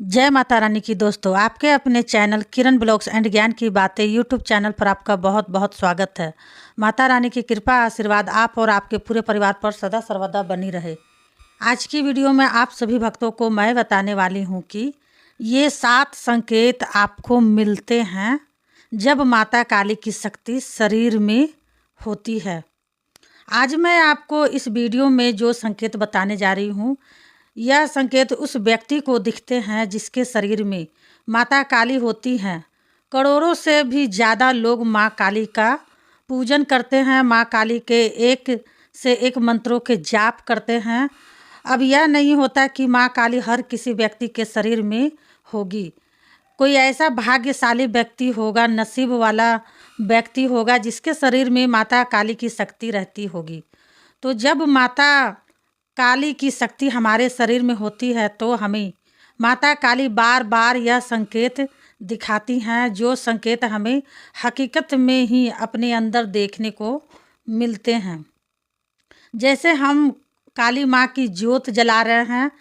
जय माता रानी की दोस्तों, आपके अपने चैनल किरण ब्लॉग्स एंड ज्ञान की बातें यूट्यूब चैनल पर आपका बहुत बहुत स्वागत है। माता रानी की कृपा आशीर्वाद आप और आपके पूरे परिवार पर सदा सर्वदा बनी रहे। आज की वीडियो में आप सभी भक्तों को मैं बताने वाली हूँ कि ये 7 संकेत आपको मिलते हैं जब माता काली की शक्ति शरीर में होती है। आज मैं आपको इस वीडियो में जो संकेत बताने जा रही हूँ, यह संकेत उस व्यक्ति को दिखते हैं जिसके शरीर में माता काली होती हैं। करोड़ों से भी ज़्यादा लोग माँ काली का पूजन करते हैं, माँ काली के एक से एक मंत्रों के जाप करते हैं। अब यह नहीं होता कि माँ काली हर किसी व्यक्ति के शरीर में होगी। कोई ऐसा भाग्यशाली व्यक्ति होगा, नसीब वाला व्यक्ति होगा जिसके शरीर में माता काली की शक्ति रहती होगी। तो जब माता काली की शक्ति हमारे शरीर में होती है तो हमें माता काली बार बार यह संकेत दिखाती हैं, जो संकेत हमें हकीकत में ही अपने अंदर देखने को मिलते हैं। जैसे हम काली माँ की ज्योत जला रहे हैं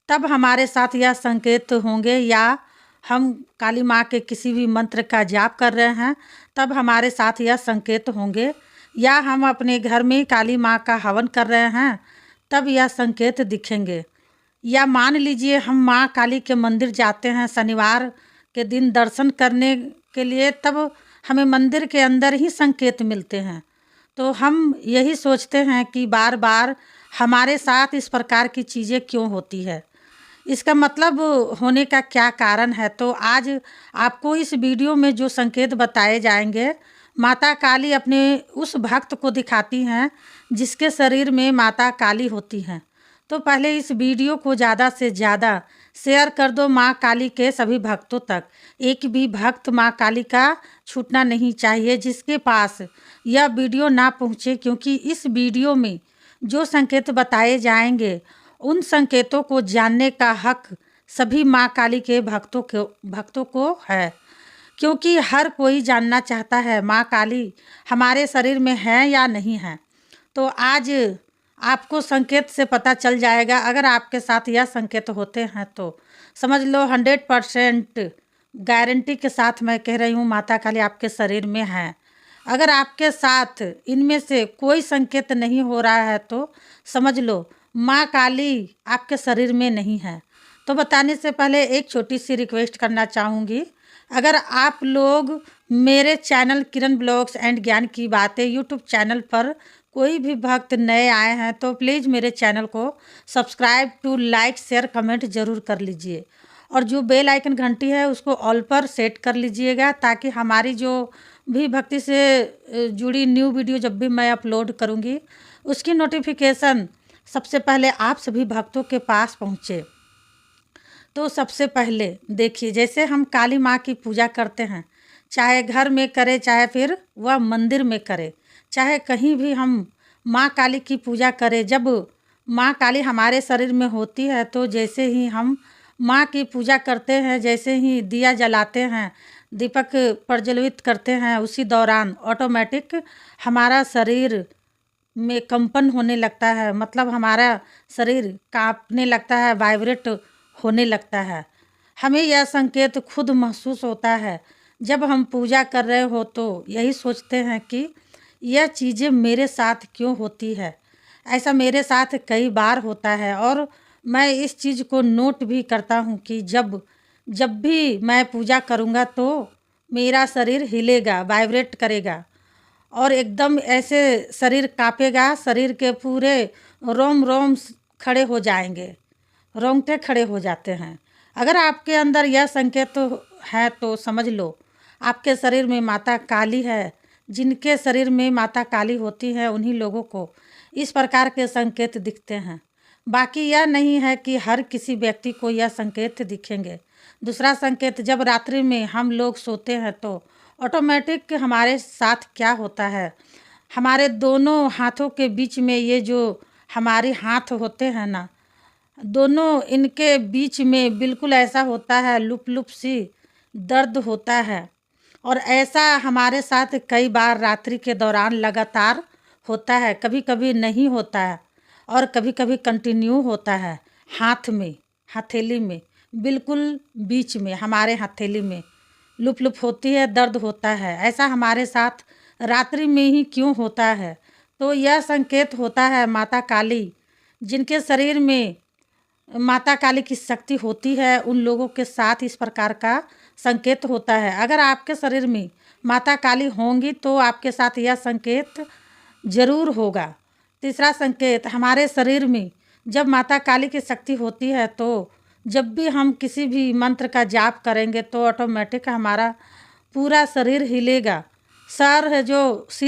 तब हमारे साथ यह संकेत होंगे, या हम काली माँ के किसी भी मंत्र का जाप कर रहे हैं तब हमारे साथ यह संकेत होंगे, या हम अपने घर में काली माँ का हवन कर रहे हैं तब यह संकेत दिखेंगे। या मान लीजिए हम माँ काली के मंदिर जाते हैं शनिवार के दिन दर्शन करने के लिए, तब हमें मंदिर के अंदर ही संकेत मिलते हैं। तो हम यही सोचते हैं कि बार बार हमारे साथ इस प्रकार की चीज़ें क्यों होती है, इसका मतलब होने का क्या कारण है। तो आज आपको इस वीडियो में जो संकेत बताए जाएंगे, माता काली अपने उस भक्त को दिखाती हैं जिसके शरीर में माता काली होती हैं। तो पहले इस वीडियो को ज़्यादा से ज़्यादा शेयर कर दो माँ काली के सभी भक्तों तक। एक भी भक्त माँ काली का छूटना नहीं चाहिए जिसके पास यह वीडियो ना पहुँचे, क्योंकि इस वीडियो में जो संकेत बताए जाएंगे उन संकेतों को जानने का हक सभी माँ काली के भक्तों को है, क्योंकि हर कोई जानना चाहता है माँ काली हमारे शरीर में है या नहीं है। तो आज आपको संकेत से पता चल जाएगा। अगर आपके साथ यह संकेत होते हैं तो समझ लो 100% गारंटी के साथ मैं कह रही हूँ माता काली आपके शरीर में है। अगर आपके साथ इनमें से कोई संकेत नहीं हो रहा है तो समझ लो माँ काली आपके शरीर में नहीं है। तो बताने से पहले एक छोटी सी रिक्वेस्ट करना चाहूँगी। अगर आप लोग मेरे चैनल किरण ब्लॉग्स एंड ज्ञान की बातें यूट्यूब चैनल पर कोई भी भक्त नए आए हैं तो प्लीज़ मेरे चैनल को subscribe to like share comment ज़रूर कर लीजिए, और जो बेल आइकन घंटी है उसको ऑल पर सेट कर लीजिएगा, ताकि हमारी जो भी भक्ति से जुड़ी न्यू वीडियो जब भी मैं अपलोड करूँगी उसकी नोटिफिकेशन सबसे पहले आप सभी भक्तों के पास पहुँचे। तो सबसे पहले देखिए, जैसे हम काली माँ की पूजा करते हैं, चाहे घर में करें चाहे फिर वह मंदिर में करें, चाहे कहीं भी हम माँ काली की पूजा करें, जब माँ काली हमारे शरीर में होती है तो जैसे ही हम माँ की पूजा करते हैं, जैसे ही दिया जलाते हैं, दीपक प्रज्वलित करते हैं, उसी दौरान ऑटोमेटिक हमारा शरीर में कंपन होने लगता है, मतलब हमारा शरीर कांपने लगता है, वाइब्रेट होने लगता है। हमें यह संकेत खुद महसूस होता है। जब हम पूजा कर रहे हो तो यही सोचते हैं कि यह चीज़ें मेरे साथ क्यों होती है। ऐसा मेरे साथ कई बार होता है, और मैं इस चीज़ को नोट भी करता हूँ कि जब जब भी मैं पूजा करूँगा तो मेरा शरीर हिलेगा, वाइब्रेट करेगा, और एकदम ऐसे शरीर कांपेगा, शरीर के पूरे रोम रोम खड़े हो जाएंगे, रोंगटे खड़े हो जाते हैं। अगर आपके अंदर यह संकेत है तो समझ लो आपके शरीर में माता काली है। जिनके शरीर में माता काली होती है उन्हीं लोगों को इस प्रकार के संकेत दिखते हैं। बाकी यह नहीं है कि हर किसी व्यक्ति को यह संकेत दिखेंगे। दूसरा संकेत, जब रात्रि में हम लोग सोते हैं तो ऑटोमेटिक हमारे साथ क्या होता है, हमारे दोनों हाथों के बीच में ये जो हमारे हाथ होते हैं ना, दोनों इनके बीच में बिल्कुल ऐसा होता है, लुप लुप सी दर्द होता है। और ऐसा हमारे साथ कई बार रात्रि के दौरान लगातार होता है, कभी कभी नहीं होता है और कभी कभी कंटिन्यू होता है। हाथ में, हथेली में बिल्कुल बीच में हमारे हथेली में लुप लुप होती है, दर्द होता है। ऐसा हमारे साथ रात्रि में ही क्यों होता है? तो यह संकेत होता है माता काली, जिनके शरीर में माता काली की शक्ति होती है, उन लोगों के साथ इस प्रकार का संकेत होता है। अगर आपके शरीर में माता काली होंगी तो आपके साथ यह संकेत जरूर होगा। तीसरा संकेत, हमारे शरीर में जब माता काली की शक्ति होती है तो जब भी हम किसी भी मंत्र का जाप करेंगे तो ऑटोमेटिक हमारा पूरा शरीर हिलेगा। सिर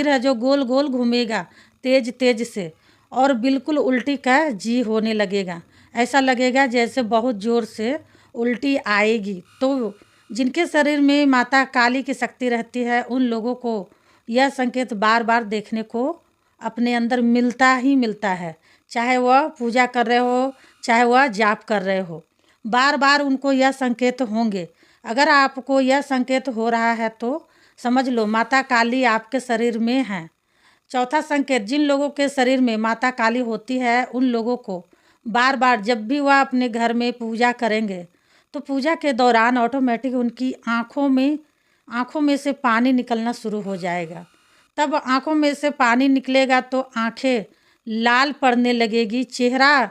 है जो गोल गोल घूमेगा तेज तेज से, और बिल्कुल उल्टी का जी होने लगेगा। ऐसा लगेगा जैसे बहुत ज़ोर से उल्टी आएगी। तो जिनके शरीर में माता काली की शक्ति रहती है उन लोगों को यह संकेत बार बार देखने को अपने अंदर मिलता ही मिलता है। चाहे वह पूजा कर रहे हो, चाहे वह जाप कर रहे हो, बार बार उनको यह संकेत होंगे। अगर आपको यह संकेत हो रहा है तो समझ लो माता काली आपके शरीर में है। चौथा संकेत, जिन लोगों के शरीर में माता काली होती है उन लोगों को बार बार जब भी वह अपने घर में पूजा करेंगे तो पूजा के दौरान ऑटोमेटिक उनकी आँखों में से पानी निकलना शुरू हो जाएगा। तब आँखों में से पानी निकलेगा तो आँखें लाल पड़ने लगेगी, चेहरा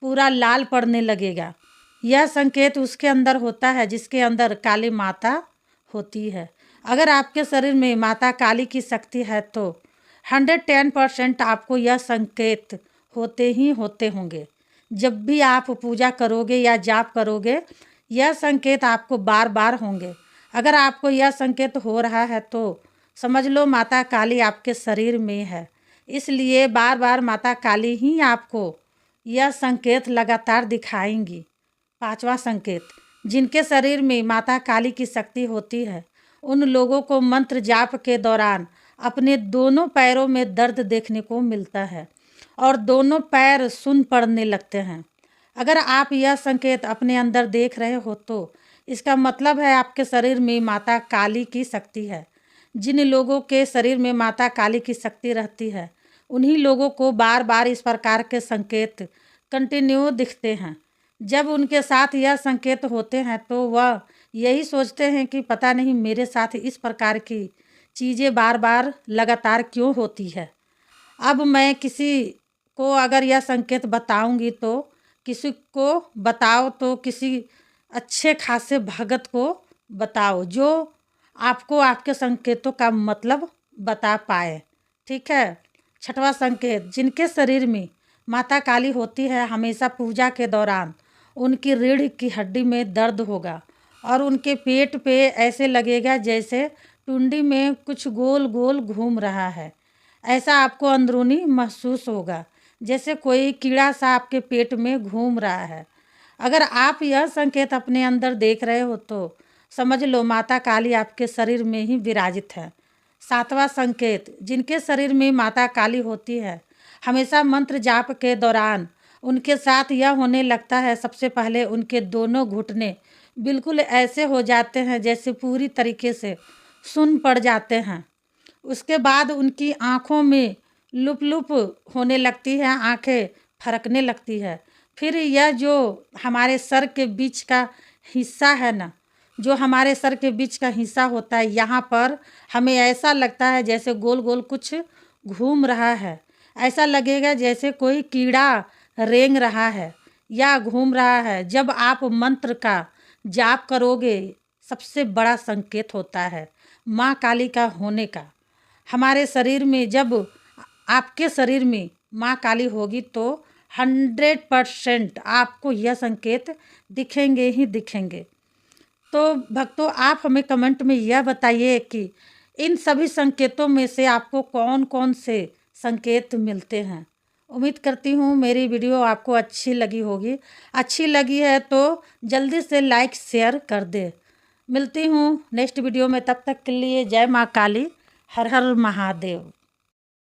पूरा लाल पड़ने लगेगा। यह संकेत उसके अंदर होता है जिसके अंदर काली माता होती है। अगर आपके शरीर में माता काली की शक्ति है तो 110% आपको यह संकेत होते ही होते होंगे। जब भी आप पूजा करोगे या जाप करोगे यह संकेत आपको बार बार होंगे। अगर आपको यह संकेत हो रहा है तो समझ लो माता काली आपके शरीर में है, इसलिए बार बार माता काली ही आपको यह संकेत लगातार दिखाएंगी। पांचवा संकेत, जिनके शरीर में माता काली की शक्ति होती है उन लोगों को मंत्र जाप के दौरान अपने दोनों पैरों में दर्द देखने को मिलता है और दोनों पैर सुन्न पड़ने लगते हैं। अगर आप यह संकेत अपने अंदर देख रहे हो तो इसका मतलब है आपके शरीर में माता काली की शक्ति है। जिन लोगों के शरीर में माता काली की शक्ति रहती है उन्हीं लोगों को बार बार इस प्रकार के संकेत कंटिन्यू दिखते हैं। जब उनके साथ यह संकेत होते हैं तो वह यही सोचते हैं कि पता नहीं मेरे साथ इस प्रकार की चीज़ें बार बार लगातार क्यों होती है। अब मैं किसी को अगर यह संकेत बताऊंगी तो किसी को बताओ तो किसी अच्छे खासे भगत को बताओ जो आपको आपके संकेतों का मतलब बता पाए। ठीक है। छठवां संकेत, जिनके शरीर में माता काली होती है हमेशा पूजा के दौरान उनकी रीढ़ की हड्डी में दर्द होगा और उनके पेट पे ऐसे लगेगा जैसे टुंडी में कुछ गोल गोल घूम रहा है। ऐसा आपको अंदरूनी महसूस होगा जैसे कोई कीड़ा सा आपके पेट में घूम रहा है। अगर आप यह संकेत अपने अंदर देख रहे हो तो समझ लो माता काली आपके शरीर में ही विराजित है। सातवां संकेत, जिनके शरीर में माता काली होती है हमेशा मंत्र जाप के दौरान उनके साथ यह होने लगता है। सबसे पहले उनके दोनों घुटने बिल्कुल ऐसे हो जाते हैं जैसे पूरी तरीके से सुन्न पड़ जाते हैं। उसके बाद उनकी आँखों में लुप लुप होने लगती है, आँखें फरकने लगती है। फिर यह जो हमारे सर के बीच का हिस्सा है ना, जो हमारे सर के बीच का हिस्सा होता है, यहाँ पर हमें ऐसा लगता है जैसे गोल गोल कुछ घूम रहा है। ऐसा लगेगा जैसे कोई कीड़ा रेंग रहा है या घूम रहा है। जब आप मंत्र का जाप करोगे सबसे बड़ा संकेत होता है माँ काली का होने का। हमारे शरीर में जब आपके शरीर में माँ काली होगी तो 100% आपको यह संकेत दिखेंगे ही दिखेंगे। तो भक्तों, आप हमें कमेंट में यह बताइए कि इन सभी संकेतों में से आपको कौन कौन से संकेत मिलते हैं। उम्मीद करती हूँ मेरी वीडियो आपको अच्छी लगी होगी। अच्छी लगी है तो जल्दी से लाइक शेयर कर दे। मिलती हूँ नेक्स्ट वीडियो में, तब तक के लिए जय माँ काली, हर हर महादेव।